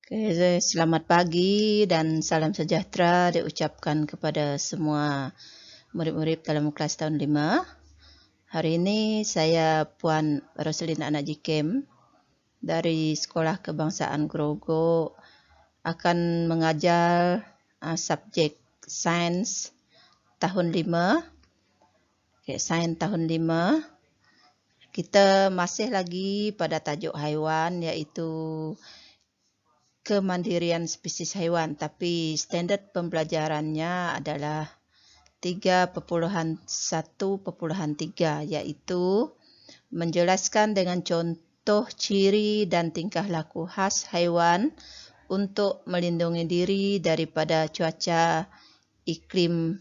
Oke, selamat pagi dan salam sejahtera diucapkan kepada semua murid-murid dalam kelas tahun 5. Hari ini saya Puan Roselin Anak Jikem dari Sekolah Kebangsaan Grogol akan mengajar subjek sains tahun 5. Sains tahun 5. Kita masih lagi pada tajuk haiwan, iaitu kemandirian spesies haiwan, tapi standard pembelajarannya adalah 3.1.3, iaitu menjelaskan dengan contoh ciri dan tingkah laku khas haiwan untuk melindungi diri daripada cuaca iklim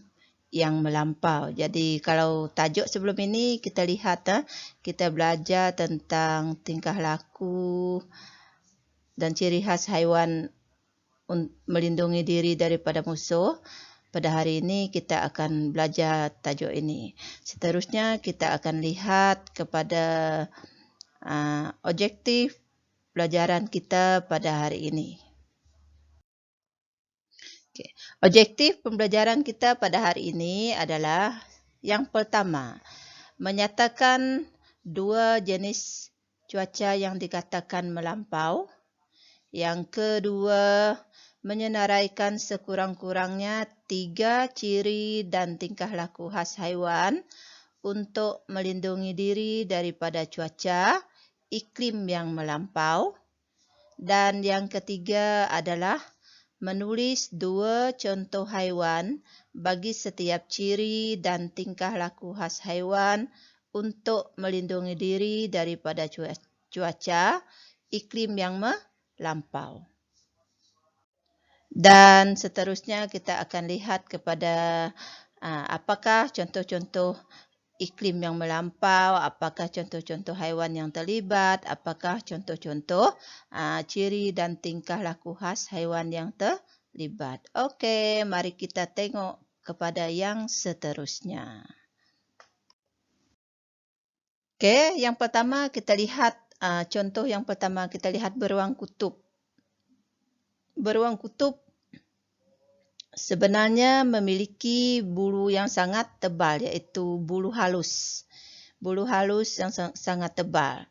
yang melampau. Jadi kalau tajuk sebelum ini kita lihat, kita belajar tentang tingkah laku dan ciri khas haiwan melindungi diri daripada musuh. Pada hari ini kita akan belajar tajuk ini. Seterusnya kita akan lihat kepada objektif pelajaran kita pada hari ini. Objektif pembelajaran kita pada hari ini adalah yang pertama, menyatakan dua jenis cuaca yang dikatakan melampau. Yang kedua, menyenaraikan sekurang-kurangnya 3 ciri dan tingkah laku khas haiwan untuk melindungi diri daripada cuaca iklim yang melampau. Dan yang ketiga adalah menulis 2 contoh haiwan bagi setiap ciri dan tingkah laku khas haiwan untuk melindungi diri daripada cuaca iklim yang melampau. Dan seterusnya kita akan lihat kepada apakah contoh-contoh iklim yang melampau, apakah contoh-contoh haiwan yang terlibat, apakah contoh-contoh ciri dan tingkah laku khas haiwan yang terlibat. Okey, mari kita tengok kepada yang seterusnya. Okey, yang pertama kita lihat contoh yang pertama, kita lihat beruang kutub. Beruang kutub sebenarnya memiliki bulu yang sangat tebal, iaitu bulu halus. Bulu halus yang sangat tebal.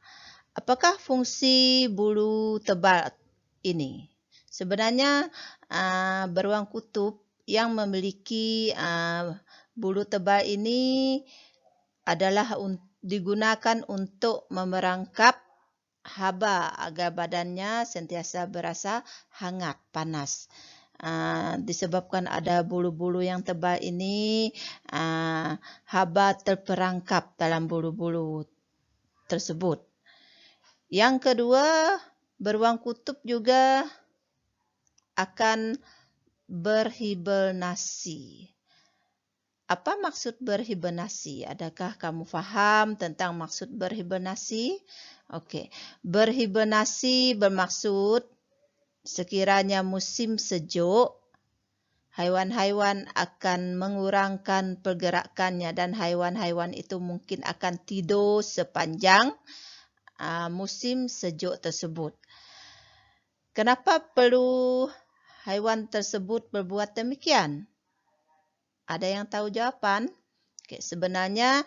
Apakah fungsi bulu tebal ini? Sebenarnya beruang kutub yang memiliki bulu tebal ini adalah digunakan untuk memerangkap haba agar badannya sentiasa berasa hangat, panas. Disebabkan ada bulu-bulu yang tebal ini, haba terperangkap dalam bulu-bulu tersebut. Yang kedua, beruang kutub juga akan berhibernasi. Apa maksud berhibernasi? Adakah kamu faham tentang maksud berhibernasi? Okey, berhibernasi bermaksud sekiranya musim sejuk, haiwan-haiwan akan mengurangkan pergerakannya dan haiwan-haiwan itu mungkin akan tidur sepanjang musim sejuk tersebut. Kenapa perlu haiwan tersebut berbuat demikian? Ada yang tahu jawapan? Okay, sebenarnya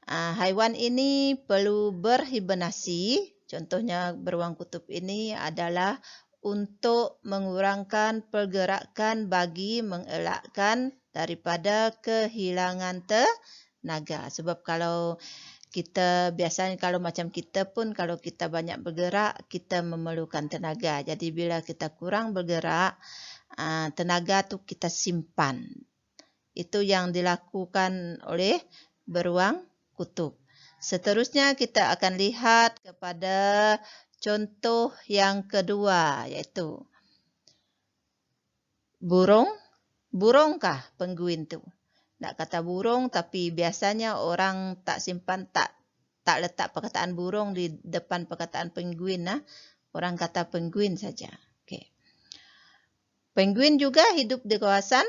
haiwan ini perlu berhibernasi. Contohnya beruang kutub ini adalah untuk mengurangkan pergerakan bagi mengelakkan daripada kehilangan tenaga. Sebab kalau kita biasanya kalau macam kita pun kalau kita banyak bergerak, kita memerlukan tenaga. Jadi bila kita kurang bergerak, tenaga tu kita simpan. Itu yang dilakukan oleh beruang kutub. Seterusnya kita akan lihat kepada contoh yang kedua, iaitu burung. Burungkah penguin tu? Nak kata burung, tapi biasanya orang tak simpan, tak letak perkataan burung di depan perkataan penguin. Orang kata penguin saja. Okay. Penguin juga hidup di kawasan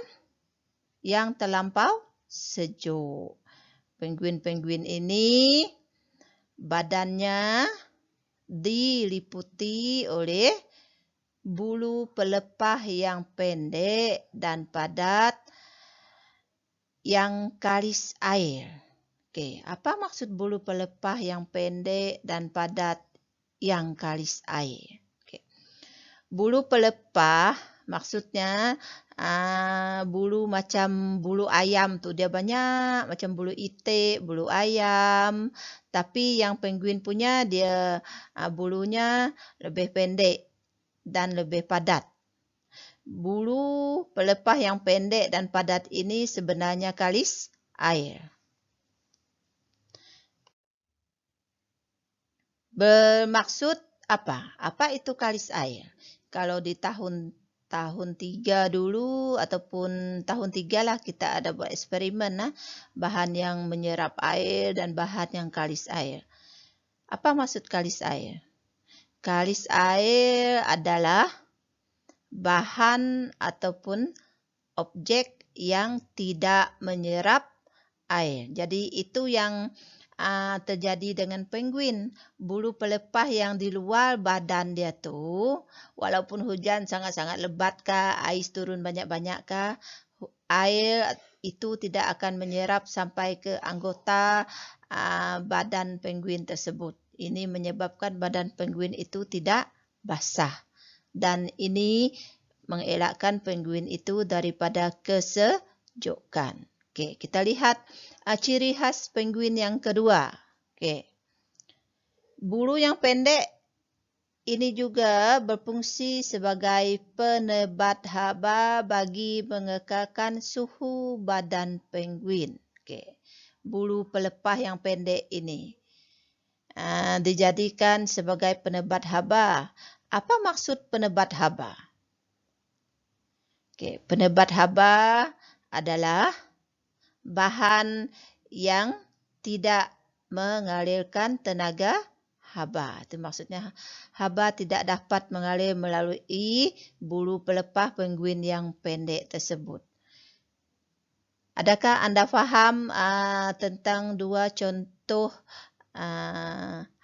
yang terlampau sejuk. Penguin-penguin ini badannya diliputi oleh bulu pelepah yang pendek dan padat yang kalis air. Oke, apa maksud bulu pelepah yang pendek dan padat yang kalis air? Oke. Bulu pelepah maksudnya bulu macam bulu ayam tuh, dia banyak macam bulu itik, bulu ayam. Tapi yang penguin punya dia bulunya lebih pendek dan lebih padat. Bulu pelepah yang pendek dan padat ini sebenarnya kalis air. Bermaksud apa? Apa itu kalis air? Kalau di tahun 3 dulu ataupun tahun 3 lah kita ada buat eksperimen bahan yang menyerap air dan bahan yang kalis air. Apa maksud kalis air? Kalis air adalah bahan ataupun objek yang tidak menyerap air. Jadi itu yang terjadi dengan penguin. Bulu pelepah yang di luar badan dia tu, walaupun hujan sangat-sangat lebat kah, ais turun banyak-banyak kah, air itu tidak akan menyerap sampai ke anggota badan penguin tersebut. Ini menyebabkan badan penguin itu tidak basah. Dan ini mengelakkan penguin itu daripada kesejukan. Okey, kita lihat ciri khas penguin yang kedua. Okey. Bulu yang pendek ini juga berfungsi sebagai penebat haba bagi mengekalkan suhu badan penguin. Okey. Bulu pelepah yang pendek ini dijadikan sebagai penebat haba. Apa maksud penebat haba? Okay, penebat haba adalah bahan yang tidak mengalirkan tenaga haba. Itu maksudnya haba tidak dapat mengalir melalui bulu pelepah penguin yang pendek tersebut. Adakah anda faham tentang dua contoh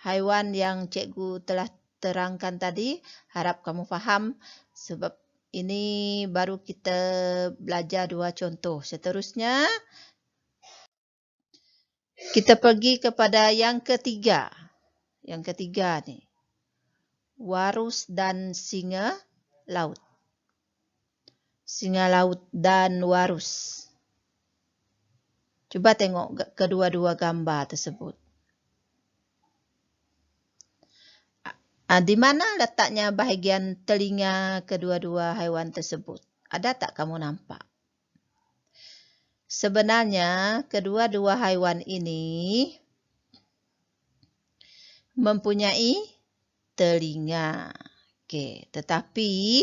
haiwan yang cikgu telah terangkan tadi? Harap kamu faham sebab ini baru kita belajar dua contoh. Seterusnya, kita pergi kepada yang ketiga. Yang ketiga ni, walrus dan singa laut. Singa laut dan walrus. Cuba tengok kedua-dua gambar tersebut. Di mana letaknya bahagian telinga kedua-dua haiwan tersebut? Ada tak kamu nampak? Sebenarnya, kedua-dua haiwan ini mempunyai telinga. Okey, tetapi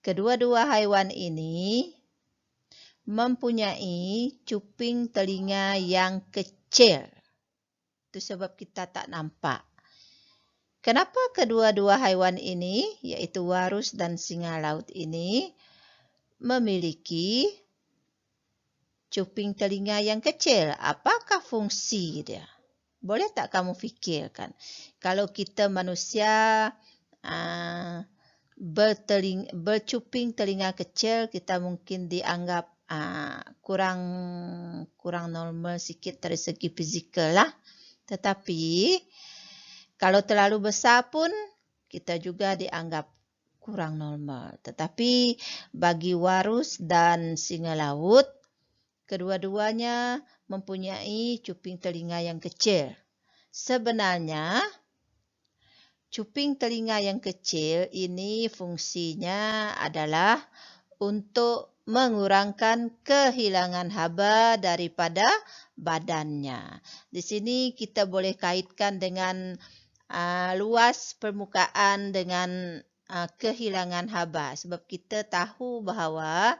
kedua-dua haiwan ini mempunyai cuping telinga yang kecil. Itu sebab kita tak nampak. Kenapa kedua-dua haiwan ini, iaitu walrus dan singa laut ini, memiliki cuping telinga yang kecil? Apakah fungsi dia? Boleh tak kamu fikirkan? Kalau kita manusia bercuping telinga kecil, kita mungkin dianggap kurang normal sikit dari segi fizikal lah. Tetapi kalau terlalu besar pun kita juga dianggap kurang normal. Tetapi bagi walrus dan singa laut, kedua-duanya mempunyai cuping telinga yang kecil. Sebenarnya, cuping telinga yang kecil ini fungsinya adalah untuk mengurangkan kehilangan haba daripada badannya. Di sini kita boleh kaitkan dengan luas permukaan dengan kehilangan haba. Sebab kita tahu bahawa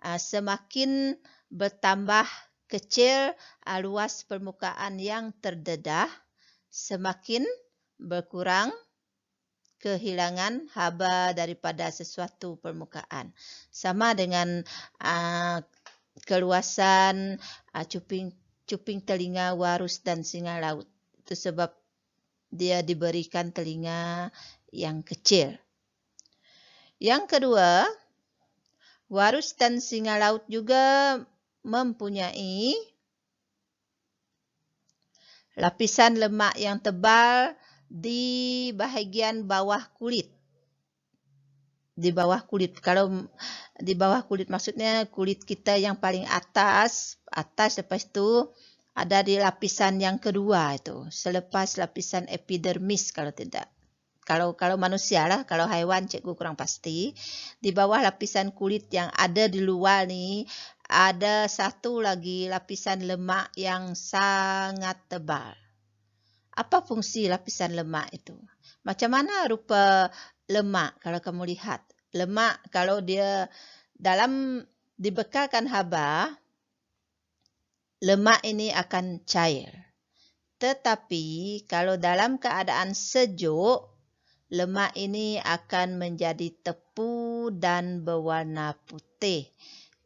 semakin bertambah kecil luas permukaan yang terdedah, semakin berkurang kehilangan haba daripada sesuatu permukaan. Sama dengan keluasan cuping telinga walrus dan singa laut. Itu sebab dia diberikan telinga yang kecil. Yang kedua, walrus dan singa laut juga mempunyai lapisan lemak yang tebal di bahagian bawah kulit. Di bawah kulit. Kalau di bawah kulit maksudnya kulit kita yang paling atas lepas itu ada di lapisan yang kedua itu. Selepas lapisan epidermis kalau tidak. Kalau manusia lah, kalau haiwan cikgu kurang pasti. Di bawah lapisan kulit yang ada di luar ni ada satu lagi lapisan lemak yang sangat tebal. Apa fungsi lapisan lemak itu? Macam mana rupa lemak kalau kamu lihat? Lemak kalau dia dibekalkan haba, lemak ini akan cair. Tetapi kalau dalam keadaan sejuk, lemak ini akan menjadi tepu dan berwarna putih.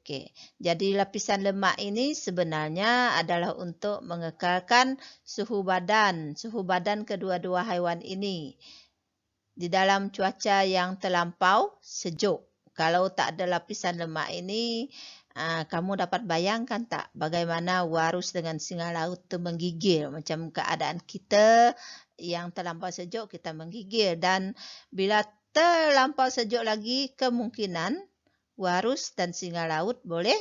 Okey. Jadi lapisan lemak ini sebenarnya adalah untuk mengekalkan suhu badan kedua-dua haiwan ini di dalam cuaca yang terlampau sejuk. Kalau tak ada lapisan lemak ini, kamu dapat bayangkan tak bagaimana walrus dengan singa laut itu menggigil. Macam keadaan kita yang terlampau sejuk, kita menggigil. Dan bila terlampau sejuk lagi, kemungkinan walrus dan singa laut boleh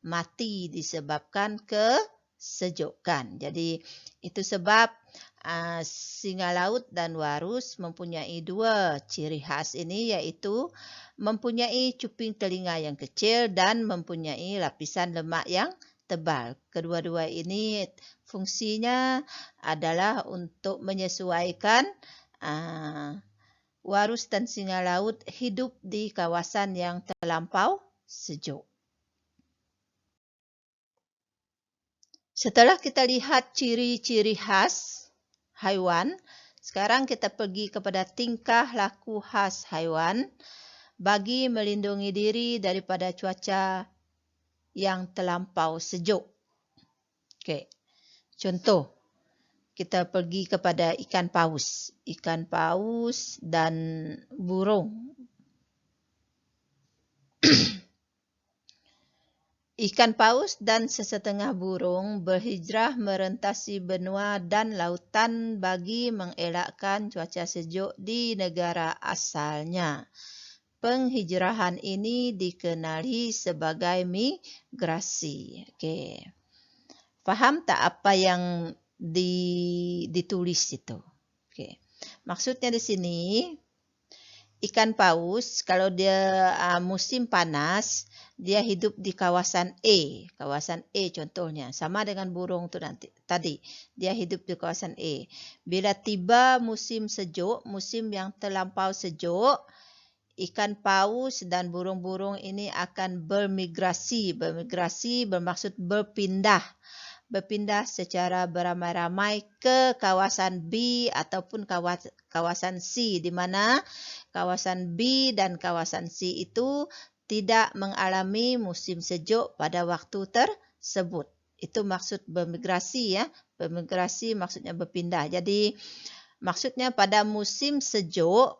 mati disebabkan kesejukan. Jadi itu sebab singa laut dan walrus mempunyai dua ciri khas ini, iaitu mempunyai cuping telinga yang kecil dan mempunyai lapisan lemak yang tebal. Kedua-dua ini fungsinya adalah untuk menyesuaikan walrus dan singa laut hidup di kawasan yang terlampau sejuk. Setelah kita lihat ciri-ciri khas haiwan, sekarang kita pergi kepada tingkah laku khas haiwan bagi melindungi diri daripada cuaca yang terlampau sejuk. Okey. Contoh, kita pergi kepada ikan paus. Ikan paus dan burung. Ikan paus dan sesetengah burung berhijrah merentasi benua dan lautan bagi mengelakkan cuaca sejuk di negara asalnya. Penghijrahan ini dikenali sebagai migrasi. Okey. Faham tak apa yang ditulis itu? Okey. Maksudnya di sini, ikan paus kalau dia musim panas, dia hidup di kawasan A. Kawasan A contohnya. Sama dengan burung tu tadi. Dia hidup di kawasan A. Bila tiba musim sejuk, musim yang terlampau sejuk, ikan paus dan burung-burung ini akan bermigrasi. Bermigrasi bermaksud berpindah. Berpindah secara beramai-ramai ke kawasan B ataupun kawasan C, di mana kawasan B dan kawasan C itu tidak mengalami musim sejuk pada waktu tersebut. Itu maksud bermigrasi ya. Bermigrasi maksudnya berpindah. Jadi maksudnya pada musim sejuk,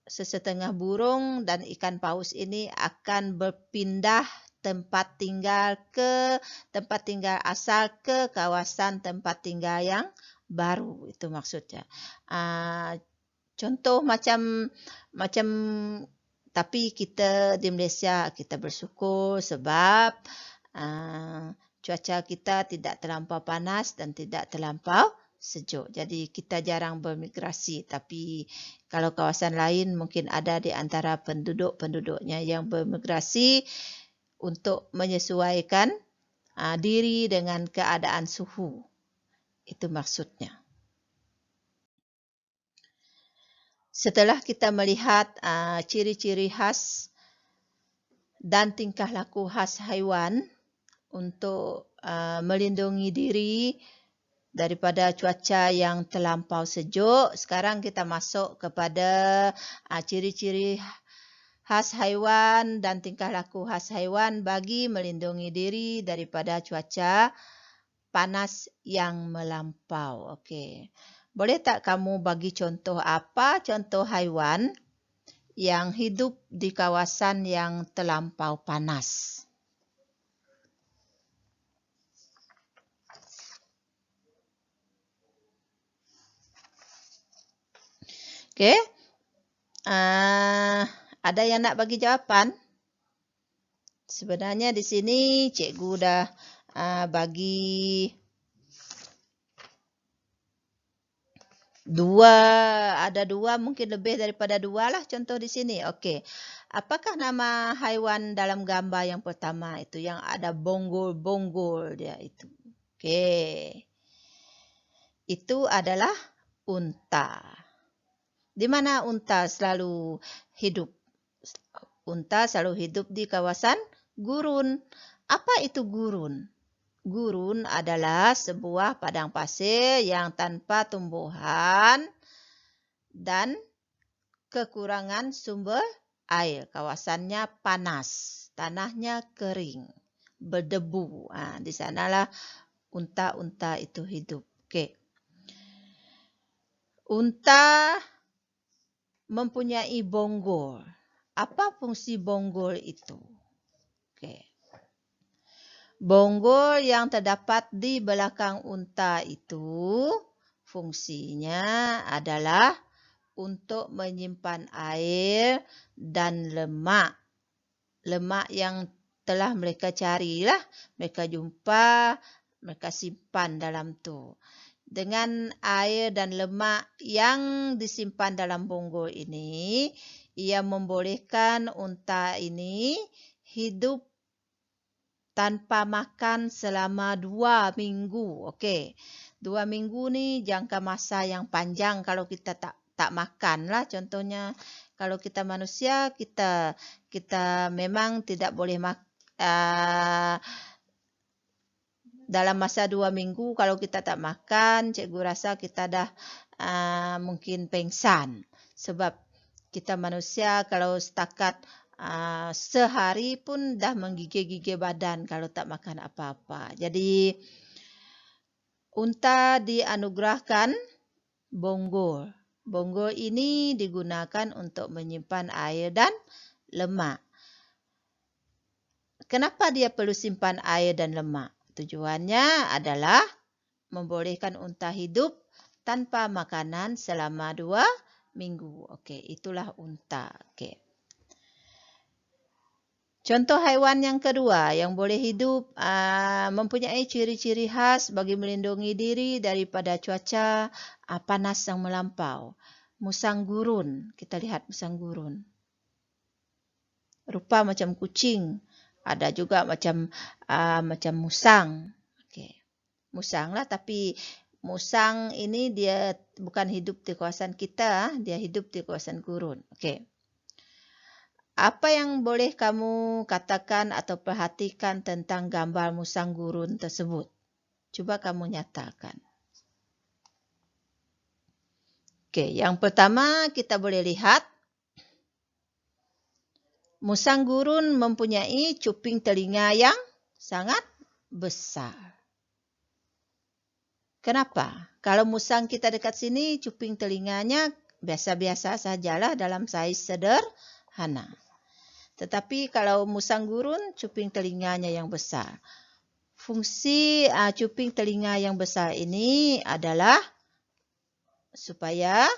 sesetengah burung dan ikan paus ini akan berpindah tempat tinggal asal ke kawasan tempat tinggal yang baru. Itu maksudnya. Contoh macam tapi kita di Malaysia kita bersyukur sebab cuaca kita tidak terlampau panas dan tidak terlampau sejuk. Jadi kita jarang bermigrasi. Tapi kalau kawasan lain mungkin ada di antara penduduknya yang bermigrasi untuk menyesuaikan diri dengan keadaan suhu. Itu maksudnya. Setelah kita melihat ciri-ciri khas dan tingkah laku khas haiwan untuk melindungi diri daripada cuaca yang terlampau sejuk, sekarang kita masuk kepada ciri-ciri khas haiwan dan tingkah laku khas haiwan bagi melindungi diri daripada cuaca panas yang melampau. Okey. Boleh tak kamu bagi contoh apa contoh haiwan yang hidup di kawasan yang terlampau panas? Okey. Ada yang nak bagi jawapan? Sebenarnya di sini cikgu dah bagi ada dua, mungkin lebih daripada dua lah contoh di sini. Okey. Apakah nama haiwan dalam gambar yang pertama itu yang ada bonggol-bonggol dia itu? Okey. Itu adalah unta. Di mana unta selalu hidup? Unta selalu hidup di kawasan gurun. Apa itu gurun? Gurun adalah sebuah padang pasir yang tanpa tumbuhan dan kekurangan sumber air. Kawasannya panas, tanahnya kering, berdebu. Di sanalah unta-unta itu hidup. Okey. Unta mempunyai bonggol. Apa fungsi bonggol itu? Okey. Bonggol yang terdapat di belakang unta itu fungsinya adalah untuk menyimpan air dan lemak. Lemak yang telah mereka carilah, mereka jumpa, mereka simpan dalam tu. Dengan air dan lemak yang disimpan dalam bonggol ini, ia membolehkan unta ini hidup tanpa makan selama 2 minggu. Okey. 2 minggu ni jangka masa yang panjang kalau kita tak makan lah. Contohnya kalau kita manusia, kita memang tidak boleh dalam masa 2 minggu kalau kita tak makan, cikgu rasa kita dah mungkin pengsan. Sebab kita manusia kalau setakat sehari pun dah menggigil-gigil badan kalau tak makan apa-apa. Jadi unta dianugerahkan bonggol. Bonggol ini digunakan untuk menyimpan air dan lemak. Kenapa dia perlu simpan air dan lemak? Tujuannya adalah membolehkan unta hidup tanpa makanan selama 2 minggu. Okey, itulah unta. Okey. Contoh haiwan yang kedua yang boleh hidup mempunyai ciri-ciri khas bagi melindungi diri daripada cuaca panas yang melampau. Musang gurun. Kita lihat musang gurun. Rupa macam kucing. Ada juga macam musang. Okey. Musang lah, tapi musang ini dia bukan hidup di kawasan kita, dia hidup di kawasan gurun. Okey. Apa yang boleh kamu katakan atau perhatikan tentang gambar musang gurun tersebut? Cuba kamu nyatakan. Okey, yang pertama kita boleh lihat musang gurun mempunyai cuping telinga yang sangat besar. Kenapa? Kalau musang kita dekat sini, cuping telinganya biasa-biasa sajalah dalam saiz sederhana. Tetapi kalau musang gurun, cuping telinganya yang besar. Fungsi cuping telinga yang besar ini adalah supaya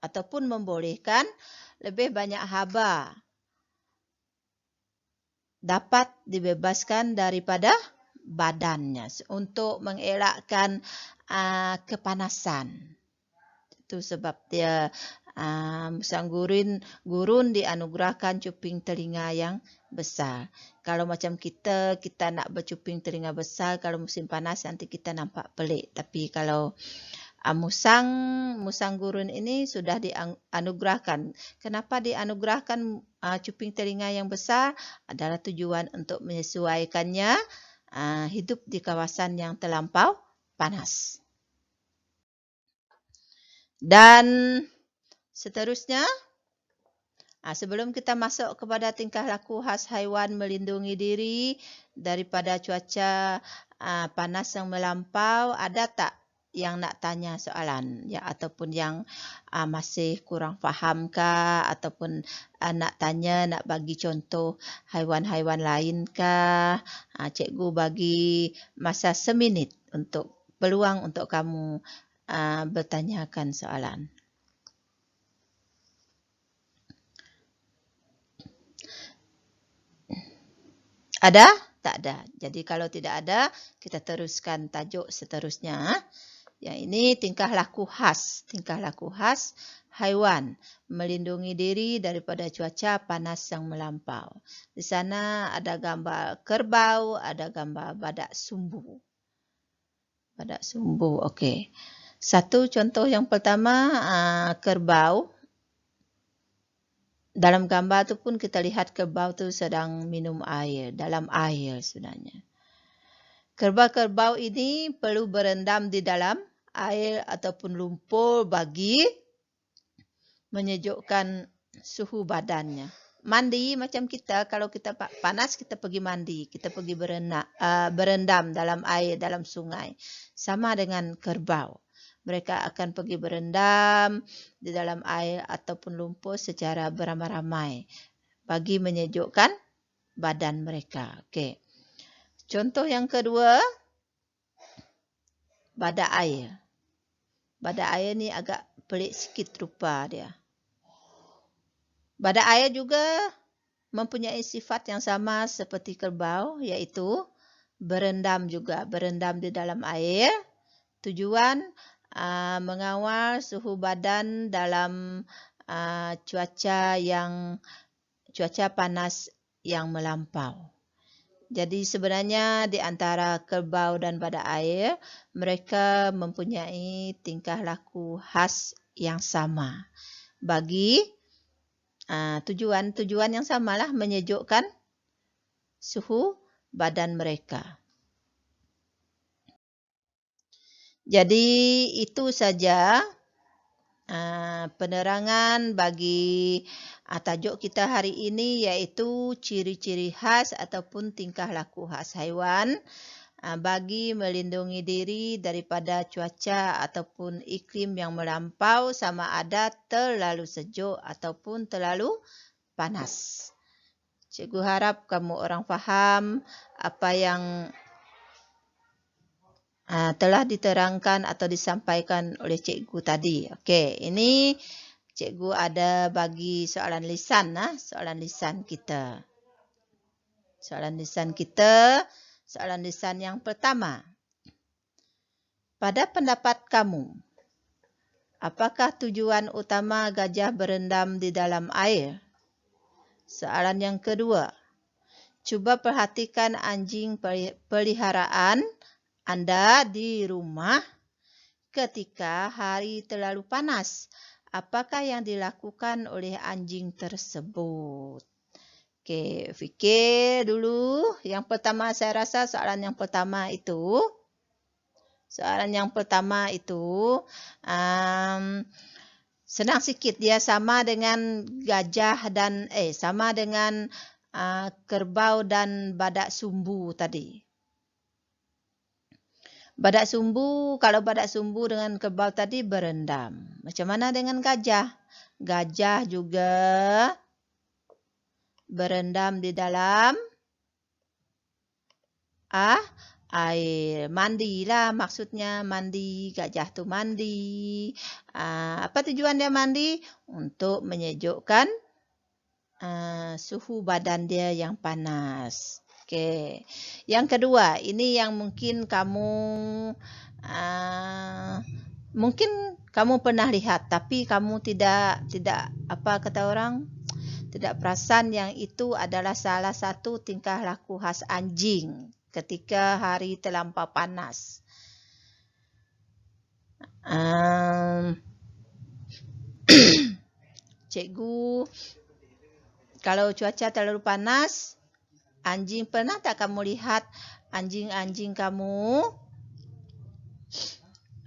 ataupun membolehkan lebih banyak haba dapat dibebaskan daripada badannya untuk mengelakkan kepanasan. Itu sebab dia musang gurun dianugerahkan cuping telinga yang besar. Kalau macam kita nak bercuping telinga besar, kalau musim panas nanti kita nampak pelik. Tapi kalau musang gurun ini sudah dianugerahkan. Kenapa dianugerahkan cuping telinga yang besar? Adalah tujuan untuk menyesuaikannya hidup di kawasan yang terlampau panas. Dan seterusnya, sebelum kita masuk kepada tingkah laku khas haiwan melindungi diri daripada cuaca panas yang melampau, ada tak yang nak tanya soalan ya, ataupun yang masih kurang faham kah, ataupun nak tanya, nak bagi contoh haiwan-haiwan lain kah, cikgu bagi masa seminit untuk peluang untuk kamu bertanyakan soalan. Ada? Tak ada. Jadi kalau tidak ada, kita teruskan tajuk seterusnya. Yang ini tingkah laku khas. Tingkah laku khas haiwan melindungi diri daripada cuaca panas yang melampau. Di sana ada gambar kerbau, ada gambar badak sumbu. Badak sumbu, okey. Satu contoh yang pertama, kerbau. Dalam gambar tu pun kita lihat kerbau tu sedang minum air, dalam air sebenarnya. Kerbau-kerbau ini perlu berendam di dalam air ataupun lumpur bagi menyejukkan suhu badannya. Mandi macam kita, kalau kita panas kita pergi mandi, kita pergi berendam dalam air, dalam sungai. Sama dengan kerbau. Mereka akan pergi berendam di dalam air ataupun lumpur secara beramai-ramai bagi menyejukkan badan mereka. Okey. Contoh yang kedua, badak air. Badak air ni agak pelik sikit rupa dia. Badak air juga mempunyai sifat yang sama seperti kerbau, iaitu berendam juga. Berendam di dalam air. Tujuan mengawal suhu badan dalam cuaca panas yang melampau. Jadi sebenarnya di antara kerbau dan badak air, mereka mempunyai tingkah laku khas yang sama. Bagi tujuan yang samalah, menyejukkan suhu badan mereka. Jadi itu saja penerangan bagi tajuk kita hari ini, iaitu ciri-ciri khas ataupun tingkah laku khas haiwan bagi melindungi diri daripada cuaca ataupun iklim yang melampau, sama ada terlalu sejuk ataupun terlalu panas. Cikgu harap kamu orang faham apa yang telah diterangkan atau disampaikan oleh cikgu tadi. Okey, ini cikgu ada bagi soalan lisan, soalan lisan kita. Soalan lisan yang pertama. Pada pendapat kamu, apakah tujuan utama gajah berendam di dalam air? Soalan yang kedua. Cuba perhatikan anjing peliharaan Anda di rumah ketika hari terlalu panas. Apakah yang dilakukan oleh anjing tersebut? Okey, fikir dulu. Yang pertama, saya rasa soalan yang pertama itu senang sikit. Dia sama dengan kerbau dan badak sumbu tadi. Kalau badak sumbu dengan kerbau tadi berendam. Macam mana dengan gajah? Gajah juga berendam di dalam air. Mandilah maksudnya, mandi. Gajah tu mandi. Apa tujuan dia mandi? Untuk menyejukkan suhu badan dia yang panas. Okey. Yang kedua, ini yang mungkin kamu pernah lihat, tapi kamu tidak perasan yang itu adalah salah satu tingkah laku khas anjing ketika hari terlampau panas. Cikgu, kalau cuaca terlalu panas, pernah tak kamu lihat anjing-anjing kamu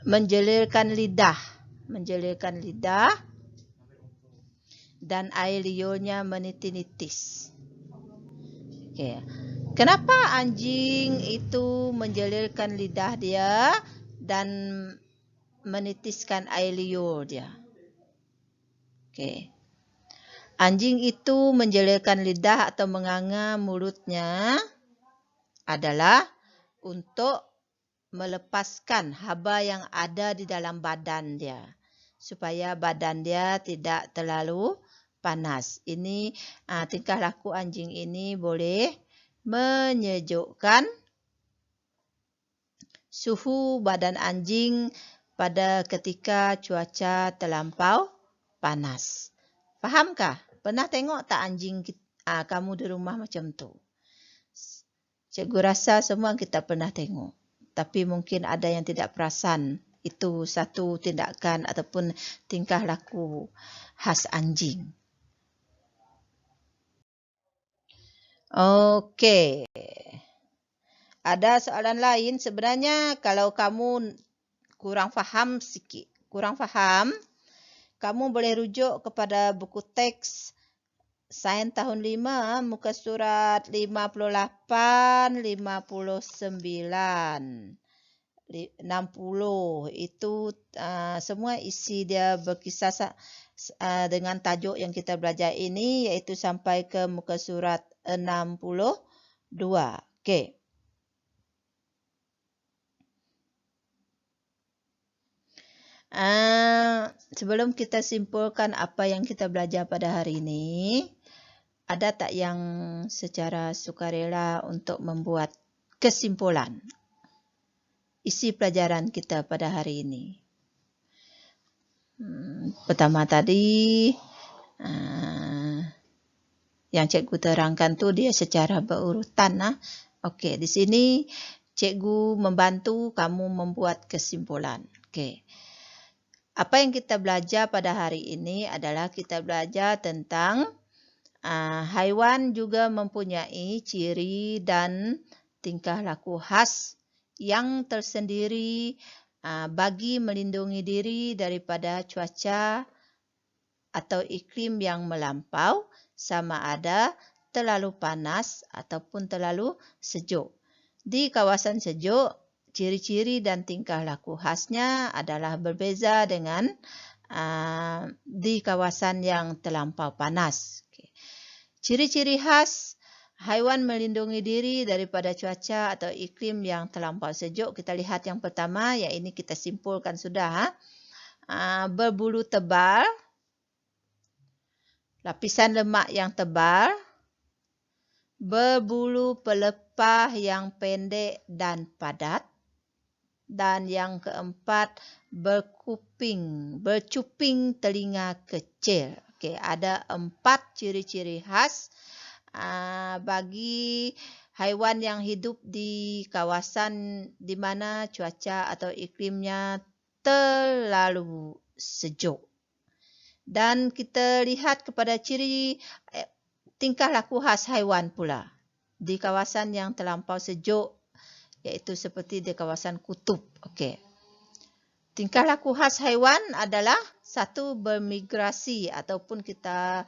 menjelirkan lidah dan air liurnya menitis-nitis. Okay. Kenapa anjing itu menjelirkan lidah dia dan menitiskan air liur dia. Okey. Anjing itu menjelirkan lidah atau menganga mulutnya adalah untuk melepaskan haba yang ada di dalam badan dia, supaya badan dia tidak terlalu panas. Ini tingkah laku anjing ini boleh menyejukkan suhu badan anjing pada ketika cuaca terlampau panas. Fahamkah? Pernah tengok tak anjing kamu di rumah macam tu? Cikgu rasa semua kita pernah tengok. Tapi mungkin ada yang tidak perasan itu satu tindakan ataupun tingkah laku khas anjing. Okey. Ada soalan lain. Sebenarnya kalau kamu kurang faham sikit, kamu boleh rujuk kepada buku teks Sains tahun 5, muka surat 58, 59, 60. Itu semua isi dia berkisar dengan tajuk yang kita belajar ini, iaitu sampai ke muka surat 62. Okey. Sebelum kita simpulkan apa yang kita belajar pada hari ini, ada tak yang secara sukarela untuk membuat kesimpulan isi pelajaran kita pada hari ini? Pertama tadi, yang cikgu terangkan tu dia secara berurutan. Okey, di sini cikgu membantu kamu membuat kesimpulan. Okey. Apa yang kita belajar pada hari ini adalah kita belajar tentang haiwan juga mempunyai ciri dan tingkah laku khas yang tersendiri bagi melindungi diri daripada cuaca atau iklim yang melampau, sama ada terlalu panas ataupun terlalu sejuk. Di kawasan sejuk, ciri-ciri dan tingkah laku khasnya adalah berbeza dengan di kawasan yang terlampau panas. Ciri-ciri khas haiwan melindungi diri daripada cuaca atau iklim yang terlampau sejuk. Kita lihat yang pertama, yang ini kita simpulkan sudah. Berbulu tebal, lapisan lemak yang tebal, berbulu pelepah yang pendek dan padat, dan yang keempat, bercuping telinga kecil. Okey, ada 4 ciri-ciri khas bagi haiwan yang hidup di kawasan di mana cuaca atau iklimnya terlalu sejuk. Dan kita lihat kepada ciri tingkah laku khas haiwan pula di kawasan yang terlampau sejuk, iaitu seperti di kawasan kutub. Okey. Tingkah laku khas haiwan adalah satu, bermigrasi ataupun kita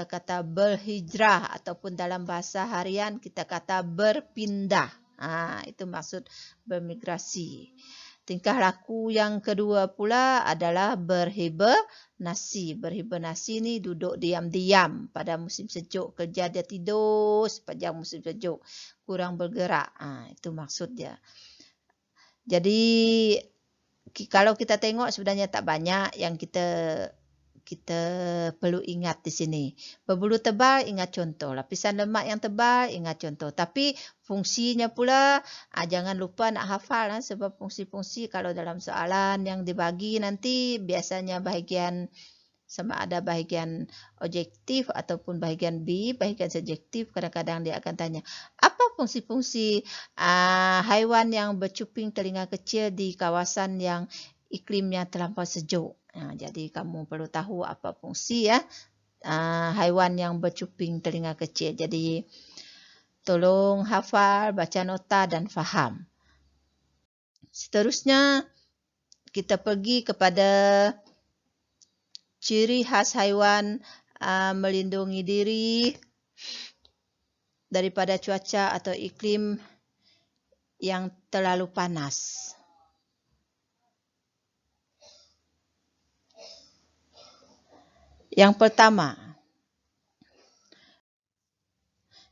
kata berhijrah, ataupun dalam bahasa harian kita kata berpindah. Itu maksud bermigrasi. Tingkah laku yang kedua pula adalah berhibernasi. Berhibernasi ni duduk diam-diam pada musim sejuk, kerja dia tidur sepanjang musim sejuk, kurang bergerak. Itu maksud dia. Jadi kalau kita tengok sebenarnya tak banyak yang kita perlu ingat di sini. Berbulu tebal, ingat contoh. Lapisan lemak yang tebal, ingat contoh. Tapi fungsinya pula, jangan lupa nak hafal. Sebab fungsi-fungsi kalau dalam soalan yang dibagi nanti, biasanya bahagian sama ada bahagian objektif ataupun bahagian B, bahagian subjektif. Kadang-kadang dia akan tanya, apa fungsi-fungsi haiwan yang bercuping telinga kecil di kawasan yang iklimnya terlampau sejuk? Jadi kamu perlu tahu apa fungsi haiwan yang bercuping telinga kecil. Jadi tolong hafal, baca nota dan faham. Seterusnya kita pergi kepada ciri khas haiwan melindungi diri daripada cuaca atau iklim yang terlalu panas. Yang pertama,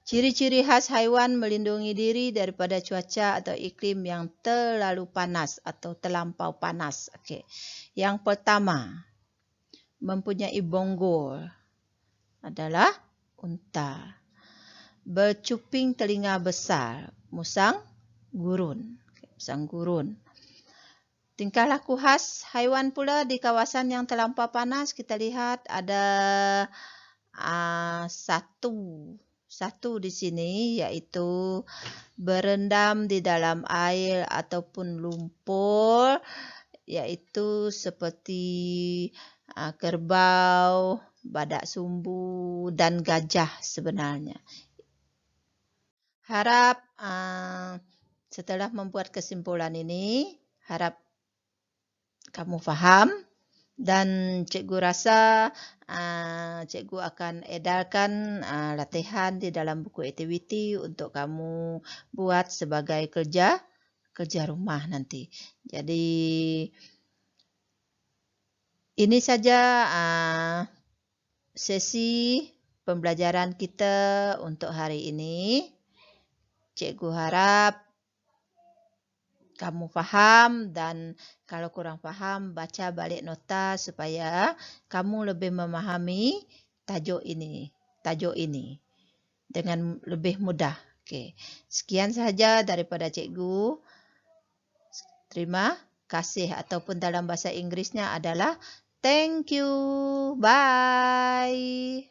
ciri-ciri khas haiwan melindungi diri daripada cuaca atau iklim yang terlalu panas atau terlampau panas. Okey. Yang pertama, mempunyai bonggol adalah unta. Bercuping telinga besar, musang gurun. Musang gurun. Tingkah laku khas haiwan pula di kawasan yang terlampau panas, kita lihat ada satu di sini, iaitu berendam di dalam air ataupun lumpur, iaitu seperti kerbau, badak sumbu dan gajah sebenarnya. Harap setelah membuat kesimpulan ini, harap kamu faham. Dan cikgu rasa cikgu akan edarkan latihan di dalam buku aktiviti untuk kamu buat sebagai kerja rumah nanti. Jadi ini saja sesi pembelajaran kita untuk hari ini. Cikgu harap kamu faham, dan kalau kurang faham, baca balik nota supaya kamu lebih memahami tajuk ini dengan lebih mudah. Okey. Sekian sahaja daripada cikgu. Terima kasih, ataupun dalam bahasa Inggerisnya adalah thank you. Bye.